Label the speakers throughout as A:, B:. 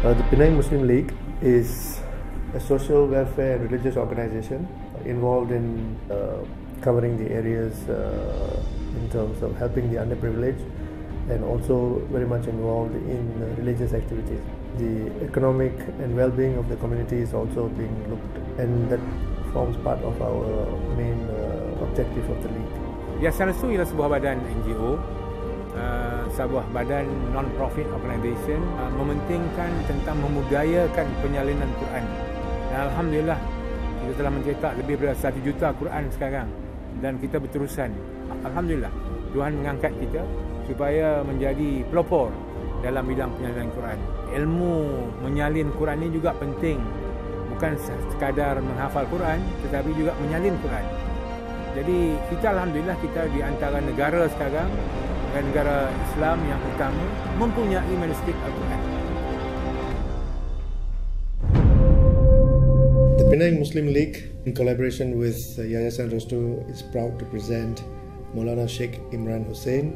A: The Penang Muslim League is a social welfare and religious organization involved in covering the areas in terms of helping the underprivileged, and also very much involved in religious activities. The economic and well-being of the community is also being looked, and that forms part of our main objective of the league.
B: Jasad Firaun ialah sebuah badan NGO, sebuah badan non-profit organisation mementingkan tentang memudayakan penyalinan Quran. Dan Alhamdulillah, kita telah mencetak lebih daripada 1 juta Quran sekarang, dan kita berterusan. Alhamdulillah, Tuhan mengangkat kita supaya menjadi pelopor dalam bidang penyalinan Quran. Ilmu menyalin Quran ini juga penting. Bukan sekadar menghafal Quran, tetapi juga menyalin Quran. Jadi kita Alhamdulillah, kita di antara negara sekarang, negara Islam yang utama, mempunyai manuskrip Al-Quran.
A: The Penang Muslim League, in collaboration with Yayasan Restu, is proud to present Maulana Sheikh Imran Hosein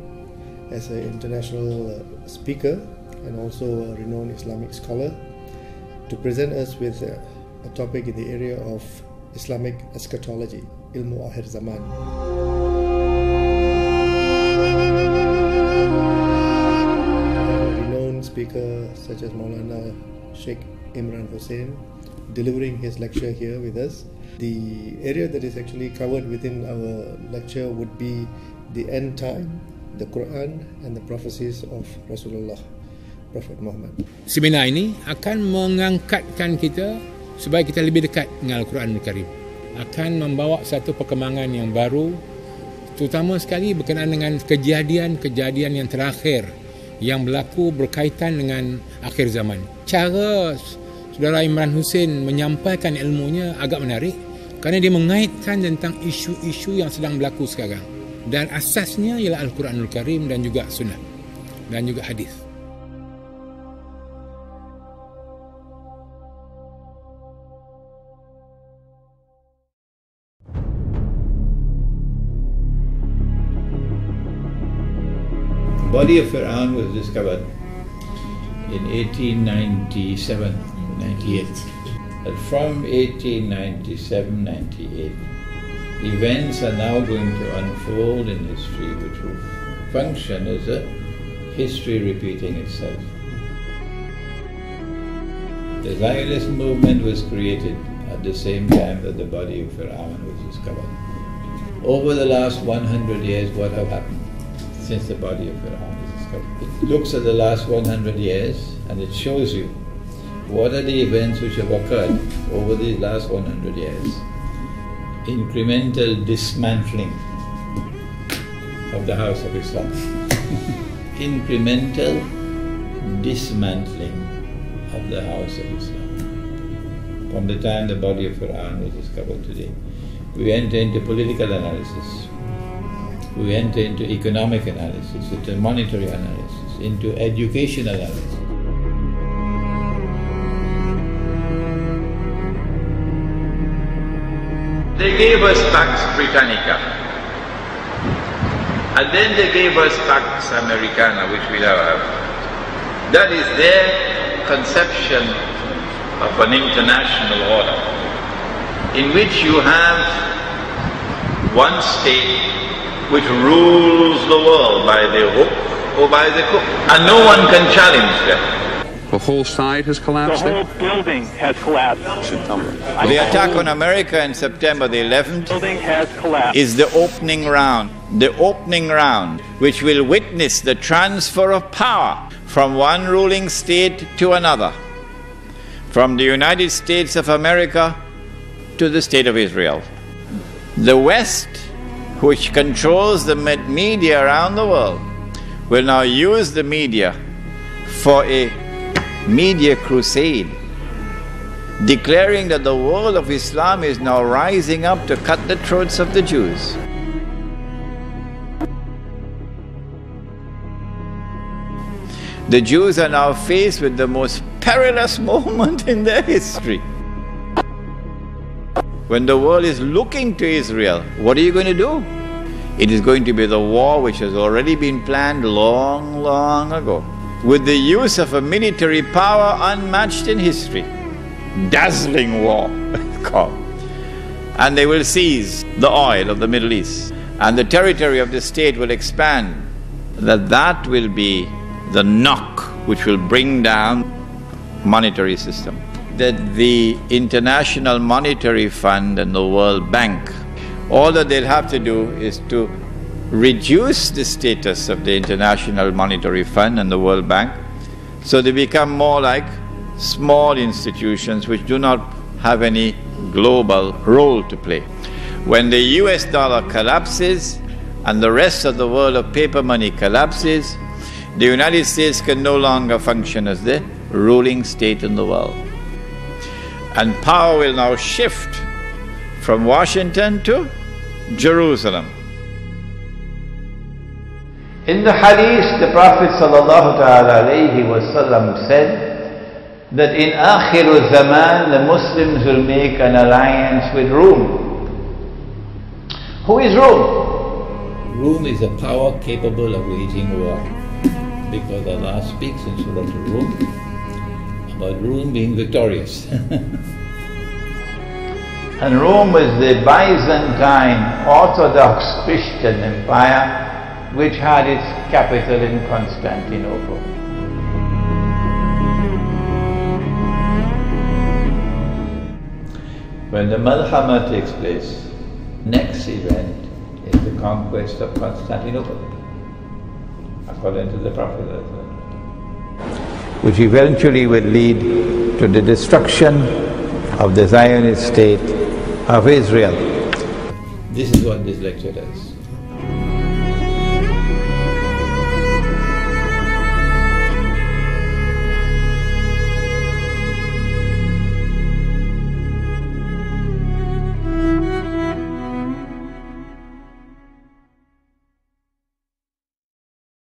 A: as an international speaker and also a renowned Islamic scholar, to present us with a topic in the area of Islamic Eschatology, ilmu Akhir Zaman. Renowned speaker such as Maulana Sheikh Imran Hosein delivering his lecture here with us. The area that is actually covered within our lecture would be the end time, the Quran and the prophecies of Rasulullah, Prophet Muhammad.
C: Seminar ini akan mengangkatkan kita supaya kita lebih dekat dengan Al-Quranul Karim. Akan membawa satu perkembangan yang baru, terutama sekali berkenaan dengan kejadian-kejadian yang terakhir yang berlaku berkaitan dengan akhir zaman. Cara Saudara Imran Hosein menyampaikan ilmunya agak menarik kerana dia mengaitkan tentang isu-isu yang sedang berlaku sekarang. Dan asasnya ialah Al-Quranul Karim dan juga Sunnah dan juga hadis.
D: The body of Firaun was discovered in 1897-98. But from 1897-98, events are now going to unfold in history which will function as a history repeating itself. The Zionist movement was created at the same time that the body of Firaun was discovered. Over the last 100 years, what have happened since the body of Firaun was discovered? It looks at the last 100 years and it shows you what are the events which have occurred over these last 100 years. Incremental dismantling of the House of Islam. Incremental dismantling of the House of Islam. From the time the body of Firaun was discovered today, we enter into political analysis, we enter into economic analysis, into monetary analysis, into education analysis.
E: They gave us Pax-Britanica, and then they gave us Pax-Americana, which we now have. That is their conception of an international order, in which you have one state which rules the world by the hook or by the crook, and no one can challenge them.
F: The whole side has collapsed?
G: The whole building has collapsed.
E: The attack on America in September the 11th
G: Has collapsed.
E: is the opening round which will witness the transfer of power from one ruling state to another, from the United States of America to the State of Israel. The West, which controls the media around the world, will now use the media for a media crusade, declaring that the world of Islam is now rising up to cut the throats of the Jews. The Jews are now faced with the most perilous moment in their history. When the world is looking to Israel, what are you going to do? It is going to be the war which has already been planned long, long ago. with the use of a military power unmatched in history. Dazzling war, it's called. And they will seize the oil of the Middle East, and the territory of the state will expand. That will be the knock which will bring down monetary system. That the International Monetary Fund and the World Bank, all that they'll have to do is to reduce the status of the International Monetary Fund and the World Bank, so they become more like small institutions which do not have any global role to play. When the US dollar collapses and the rest of the world of paper money collapses, the United States can no longer function as the ruling state in the world. And power will now shift from Washington to Jerusalem. In the hadith, the Prophet ﷺ said that in Akhir Zaman, the Muslims will make an alliance with Rome. Who is Rome?
D: Rome is a power capable of waging war, because Allah speaks in Surah Rum about Rome being victorious.
E: And Rome was the Byzantine Orthodox Christian empire which had its capital in Constantinople. When the Malhama takes place, next event is the conquest of Constantinople, according to the Prophet, which eventually will lead to the destruction of the Zionist state of Israel.
D: This is what this lecture does.